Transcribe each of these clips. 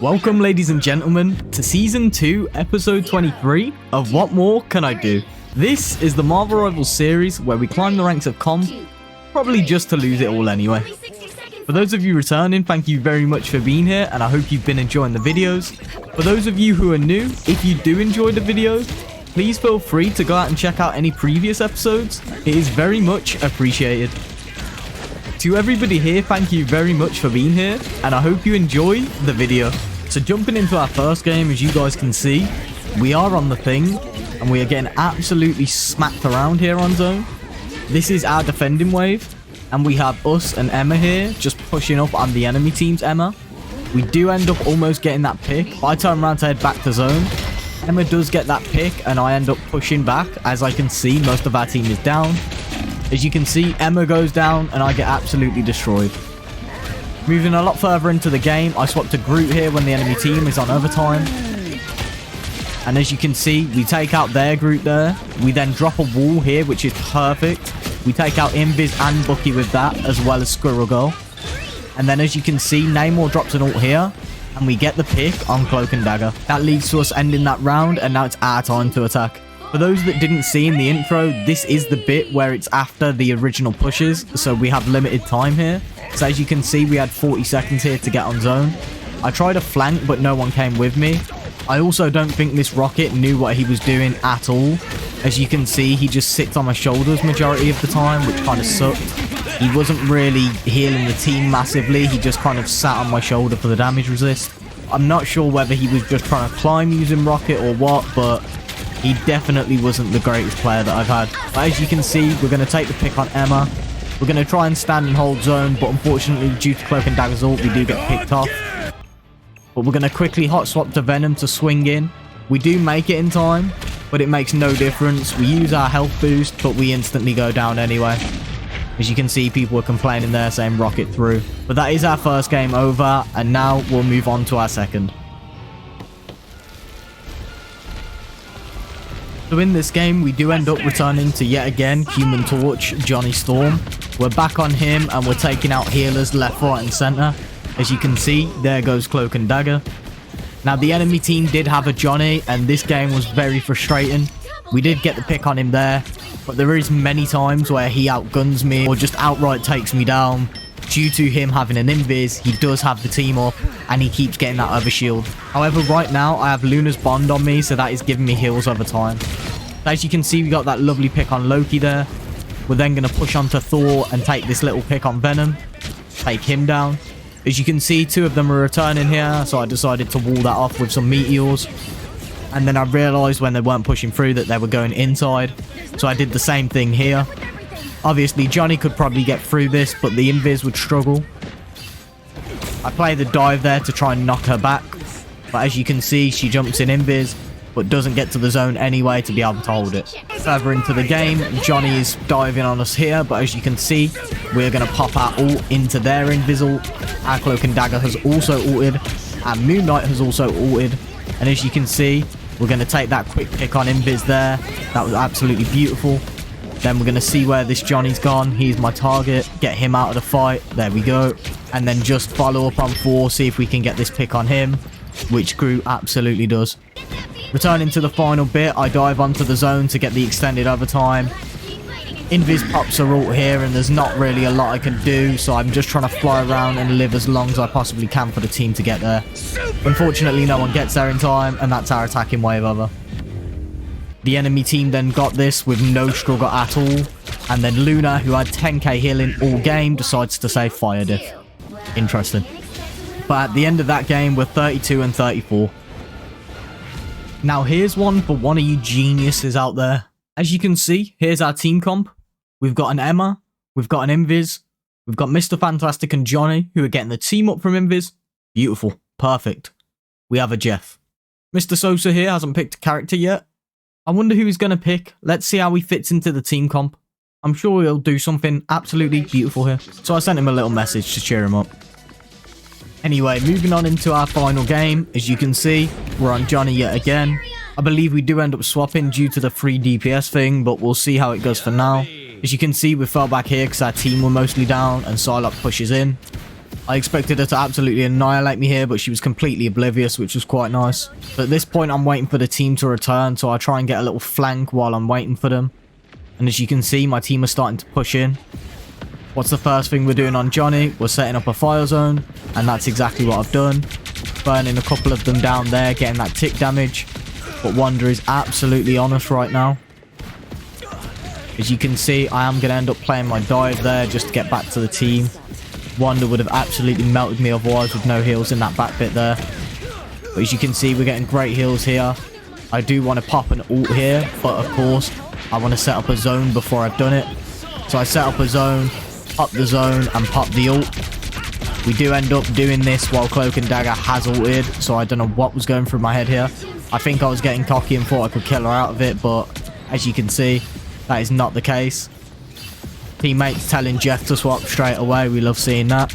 Welcome, ladies and gentlemen, to Season 2, Episode 23 of What More Can I Do? This is the Marvel Rivals series where we climb the ranks of comp, probably just to lose it all anyway. For those of you returning, thank you very much for being here, and I hope you've been enjoying the videos. For those of you who are new, if you do enjoy the videos, please feel free to go out and check out any previous episodes. It is very much appreciated. To everybody here, thank you very much for being here, and I hope you enjoy the video. So jumping into our first game, as you guys can see, we are on the thing, and we are getting absolutely smacked around here on zone. This is our defending wave, and we have us and Emma here, just pushing up on the enemy team's Emma. We do end up almost getting that pick. I turn around to head back to zone. Emma does get that pick, and I end up pushing back. As I can see, most of our team is down. As you can see, Emma goes down and I get absolutely destroyed. Moving a lot further into the game, I swap to Groot here when the enemy team is on overtime. And as you can see, we take out their Groot there. We then drop a wall here, which is perfect. We take out Invis and Bucky with that, as well as Squirrel Girl. And then as you can see, Namor drops an ult here. And we get the pick on Cloak and Dagger. That leads to us ending that round, and now it's our time to attack. For those that didn't see in the intro, this is the bit where it's after the original pushes, so we have limited time here. So as you can see, we had 40 seconds here to get on zone. I tried a flank, but no one came with me. I also don't think this Rocket knew what he was doing at all. As you can see, he just sits on my shoulders majority of the time, which kind of sucked. He wasn't really healing the team massively, he just kind of sat on my shoulder for the damage resist. I'm not sure whether he was just trying to climb using Rocket or what, but he definitely wasn't the greatest player that I've had. But as you can see, we're going to take the pick on Emma. We're going to try and stand and hold zone, but unfortunately, due to Cloak and Dagger's ult, we do get picked off. But we're going to quickly hot swap to Venom to swing in. We do make it in time, but it makes no difference. We use our health boost, but we instantly go down anyway. As you can see, people are complaining there, saying Rocket through. But that is our first game over, and now we'll move on to our second. So in this game, we do end up returning to yet again Human Torch, Johnny Storm. We're back on him and we're taking out healers left, right and center. As you can see, there goes Cloak and Dagger. Now the enemy team did have a Johnny and this game was very frustrating. We did get the pick on him there, but there is many times where he outguns me or just outright takes me down. Due to him having an invis, he does have the team up and he keeps getting that other shield. However, right now I have Luna's bond on me, so that is giving me heals over time. As you can see, we got that lovely pick on Loki there. We're then going to push on to Thor and take this little pick on Venom. Take him down. As you can see, two of them are returning here, so I decided to wall that off with some meteors. And then I realized when they weren't pushing through that they were going inside, so I did the same thing here. Obviously, Johnny could probably get through this, but the invis would struggle. I play the dive there to try and knock her back. But as you can see, she jumps in invis, but doesn't get to the zone anyway to be able to hold it. Further into the game, Johnny is diving on us here, but as you can see, we're going to pop our ult into their invis ult. Our Cloak and Dagger has also ulted. Our Moon Knight has also ulted. And as you can see, we're going to take that quick pick on invis there. That was absolutely beautiful. Then we're going to see where this Johnny's gone. He's my target. Get him out of the fight. There we go. And then just follow up on Thor. See if we can get this pick on him. Which Groot absolutely does. Returning to the final bit. I dive onto the zone to get the extended overtime. Invis pops a ult here. And there's not really a lot I can do. So I'm just trying to fly around and live as long as I possibly can for the team to get there. Unfortunately, no one gets there in time. And that's our attacking wave over. The enemy team then got this with no struggle at all. And then Luna, who had 10k healing all game, decides to say fire diff. Interesting. But at the end of that game, we're 32 and 34. Now here's one for one of you geniuses out there. As you can see, here's our team comp. We've got an Emma. We've got an Invis. We've got Mr. Fantastic and Johnny, who are getting the team up from Invis. Beautiful. Perfect. We have a Jeff. Mr. Sosa here hasn't picked a character yet. I wonder who he's going to pick. Let's see how he fits into the team comp. I'm sure he'll do something absolutely beautiful here. So I sent him a little message to cheer him up. Anyway, moving on into our final game. As you can see, we're on Johnny yet again. I believe we do end up swapping due to the free DPS thing, but we'll see how it goes for now. As you can see, we fell back here because our team were mostly down and Psylocke pushes in. I expected her to absolutely annihilate me here, but she was completely oblivious, which was quite nice. But at this point, I'm waiting for the team to return, so I try and get a little flank while I'm waiting for them. And as you can see, my team is starting to push in. What's the first thing we're doing on Johnny? We're setting up a fire zone, and that's exactly what I've done. Burning a couple of them down there, getting that tick damage. But Wonder is absolutely on us right now. As you can see, I am going to end up playing my dive there just to get back to the team. Wonder would have absolutely melted me otherwise with no heals in that back bit there. But as you can see, we're getting great heals here. I do want to pop an ult here, but of course, I want to set up a zone before I've done it. So I set up a zone, pop the zone, and pop the ult. We do end up doing this while Cloak and Dagger has ulted, so I don't know what was going through my head here. I think I was getting cocky and thought I could kill her out of it, but as you can see, that is not the case. Teammates telling Jeff to swap straight away. We love seeing that.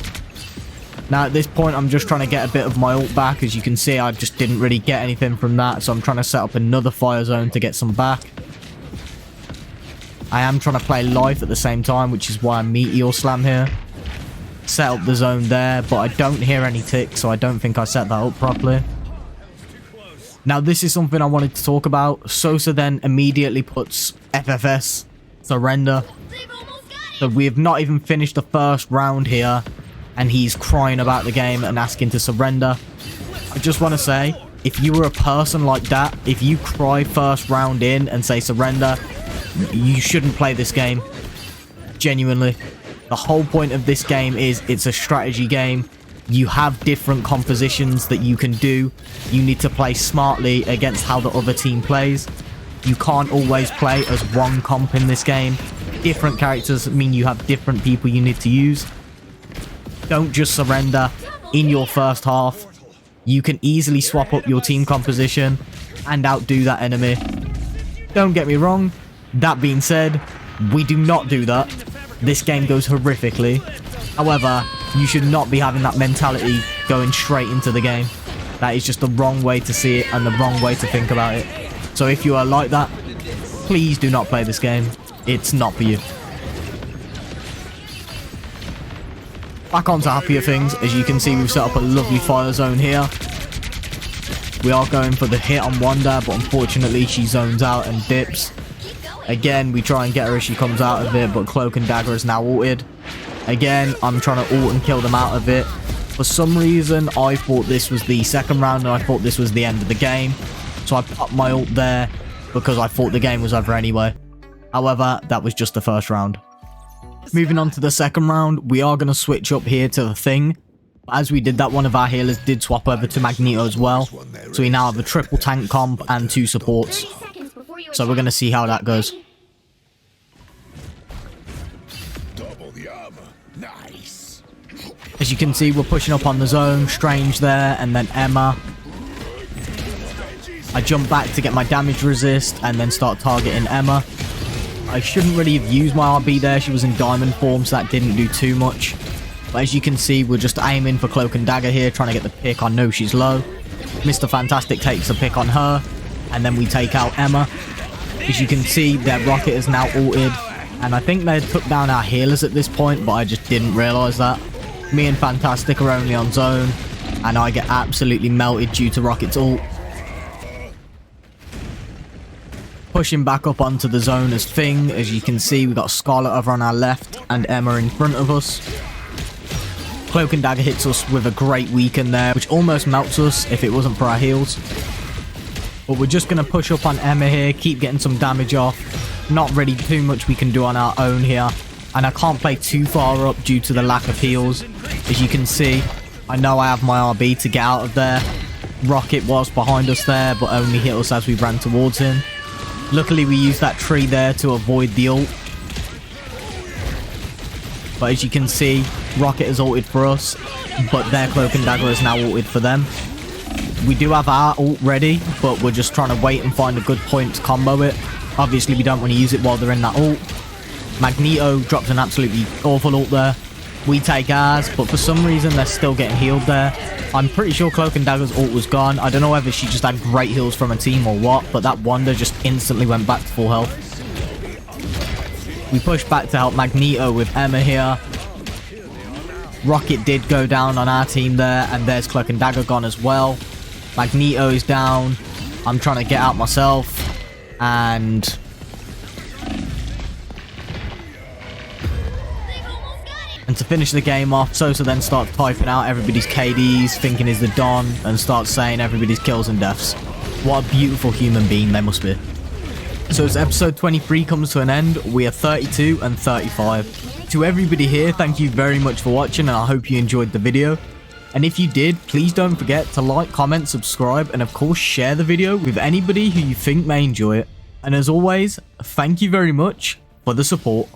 Now at this point, I'm just trying to get a bit of my ult back. As you can see, I just didn't really get anything from that, so I'm trying to set up another fire zone to get some back. I am trying to play life at the same time, which is why I Meteor Slam here. Set up the zone there, but I don't hear any ticks, so I don't think I set that up properly. Now this is something I wanted to talk about. Sosa then immediately puts FFS, surrender. So we have not even finished the first round here, and he's crying about the game and asking to surrender. I just want to say, if you were a person like that, if you cry first round in and say surrender, you shouldn't play this game. Genuinely. The whole point of this game is it's a strategy game. You have different compositions that you can do. You need to play smartly against how the other team plays. You can't always play as one comp in this game. Different characters mean you have different people you need to use. Don't just surrender in your first half. You can easily swap up your team composition and outdo that enemy. Don't get me wrong. That being said, we do not do that. This game goes horrifically. However, you should not be having that mentality going straight into the game. That is just the wrong way to see it and the wrong way to think about it. So if you are like that, please do not play this game. It's not for you. Back on to happier things. As you can see, we've set up a lovely fire zone here. We are going for the hit on Wanda, but unfortunately she zones out and dips. Again, we try and get her as she comes out of it, but Cloak and Dagger is now ulted. Again, I'm trying to ult and kill them out of it. For some reason, I thought this was the second round, and I thought this was the end of the game. So I popped my ult there, because I thought the game was over anyway. However, that was just the first round. Moving on to the second round, we are going to switch up here to the Thing. As we did that, one of our healers did swap over to Magneto as well. So we now have a triple tank comp and 2 supports. So we're going to see how that goes. As you can see, we're pushing up on the zone. Strange there, and then Emma. I jump back to get my damage resist and then start targeting Emma. I shouldn't really have used my RB there. She was in diamond form, so that didn't do too much. But as you can see, we're just aiming for Cloak and Dagger here, trying to get the pick. I know she's low. Mr. Fantastic takes a pick on her, and then we take out Emma. As you can see, their rocket is now ulted, and I think they took down our healers at this point, but I just didn't realise that. Me and Fantastic are only on zone, and I get absolutely melted due to Rocket's ult. Pushing back up onto the zone as Thing. As you can see, we got Scarlet over on our left and Emma in front of us. Cloak and Dagger hits us with a great weaken there, which almost melts us if it wasn't for our heals. But we're just going to push up on Emma here, keep getting some damage off. Not really too much we can do on our own here. And I can't play too far up due to the lack of heals. As you can see, I know I have my RB to get out of there. Rocket was behind us there, but only hit us as we ran towards him. Luckily, we used that tree there to avoid the ult. But as you can see, Rocket is ulted for us, but their Cloak and Dagger is now ulted for them. We do have our ult ready, but we're just trying to wait and find a good point to combo it. Obviously, we don't want to use it while they're in that ult. Magneto drops an absolutely awful ult there. We take ours, but for some reason, they're still getting healed there. I'm pretty sure Cloak and Dagger's ult was gone. I don't know whether she just had great heals from a team or what, but that Wanda just instantly went back to full health. We push back to help Magneto with Emma here. Rocket did go down on our team there, and there's Cloak and Dagger gone as well. Magneto's down. I'm trying to get out myself, and to finish the game off, Sosa then starts typing out everybody's KDs, thinking is the Don, and starts saying everybody's kills and deaths. What a beautiful human being they must be. So as episode 23 comes to an end, we are 32 and 35. To everybody here, thank you very much for watching, and I hope you enjoyed the video. And if you did, please don't forget to like, comment, subscribe, and of course share the video with anybody who you think may enjoy it. And as always, thank you very much for the support.